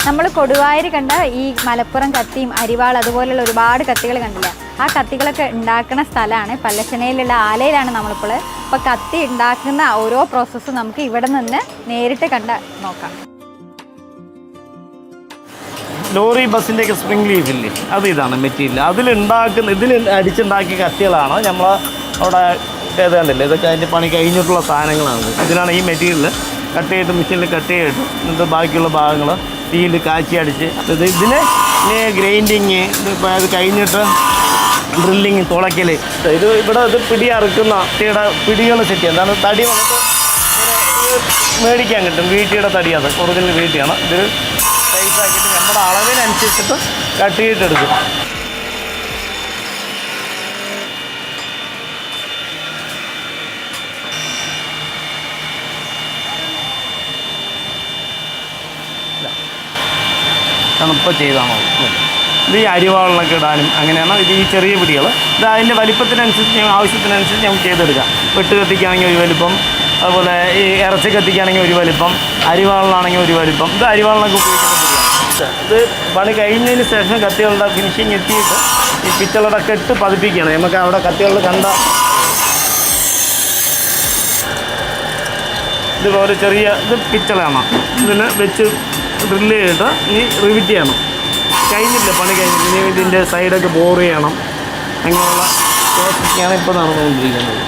നമ്മൾ കൊടുവായൂർ കണ്ട ഈ മലപ്പുറം കത്തിയും അരിവാൾ അതുപോലുള്ള ഒരുപാട് കത്തികൾ കണ്ടില്ല. ആ കത്തികളൊക്കെ ഉണ്ടാക്കുന്ന സ്ഥലമാണ് പല്ലശ്ശനയിലുള്ള ആലയിലാണ് നമ്മളിപ്പോൾ. അപ്പോൾ കത്തി ഉണ്ടാക്കുന്ന ഓരോ പ്രോസസ്സും നമുക്ക് ഇവിടെ നിന്ന് നേരിട്ട് നോക്കാം. ലോറി ബസ്സിൻ്റെയൊക്കെ സ്പ്രിംഗ് ലീഫില്ലേ, അത് ഇതാണ് മെറ്റീരിയൽ. ഇതിൽ അടിച്ചുണ്ടാക്കിയ കത്തികളാണ് നമ്മൾ അവിടെ ഇത് കണ്ടില്ലേ, ഇതൊക്കെ അതിൻ്റെ പണി കഴിഞ്ഞിട്ടുള്ള സാധനങ്ങളാണ്. ഇതിലാണ് ഈ മെറ്റീരിയൽ കട്ട് ചെയ്തിട്ട് മെഷീനിൽ കട്ട് ചെയ്തിട്ട് എന്നിട്ട് ബാക്കിയുള്ള ഭാഗങ്ങൾ തീയിൽ കാച്ചി അടിച്ച് ഇതിന് ഗ്രൈൻഡിങ്, ഇപ്പോൾ അത് കഴിഞ്ഞിട്ട് ഡ്രില്ലിങ്, തുളയ്ക്കൽ, ഇവിടെ പിടി അറുക്കുന്ന പിടികൾ സെറ്റ് ചെയ്യാം. എന്താണ് തടി നമുക്ക് മേടിക്കാൻ കിട്ടും, വീട്ടിയുടെ തടിയാണ്, ഒറിജിനൽ വീട്ടിയാണ്. ഇത് സൈസാക്കിയിട്ട് നമ്മുടെ അളവിനനുസരിച്ചിട്ട് കട്ട് ചെയ്തിട്ടെടുക്കും. തണുപ്പം ചെയ്താണോ ഇത് ഈ അരിവാളിലൊക്കെ ഇടാനും അങ്ങനെയാണ്. ഇത് ഈ ചെറിയ പിടികൾ ഇത് അതിൻ്റെ വലിപ്പത്തിനനുസരിച്ച് ആവശ്യത്തിനനുസരിച്ച് നമുക്ക് ചെയ്തെടുക്കാം. വെട്ട് കത്തിക്കുകയാണെങ്കിൽ ഒരു വലിപ്പം, അതുപോലെ ഈ ഇറച്ചി കത്തിക്കുകയാണെങ്കിൽ ഒരു വലിപ്പം, അരിവാളിലാണെങ്കിൽ ഒരു വലിപ്പം. ഇത് അരിവാളിനൊക്കെ ഉപയോഗിക്കുന്ന പിടിയാണ്. ഇത് പണി കഴിഞ്ഞതിന് ശേഷം കത്തികളുടെ ഫിനിഷിങ് എത്തിയിട്ട് ഈ പിച്ചളുടെ കെട്ട് പതിപ്പിക്കുകയാണ്. നമുക്ക് അവിടെ കത്തികളിൽ കണ്ട ഇതുപോലെ ചെറിയ ഇത് പിച്ചളാണ്. ഇതിന് വെച്ച് ഡ്രില്ല് ചെയ്തിട്ട് ഇനി റിവിറ്റ് ചെയ്യണം. കഴിഞ്ഞില്ല, പണി കഴിഞ്ഞില്ല. ഇനി ഇതിൻ്റെ സൈഡൊക്കെ ബോർ ചെയ്യണം. അങ്ങനെയുള്ള പ്രോസസ്സാണ് ഇപ്പോൾ നടന്നുകൊണ്ടിരിക്കുന്നത്.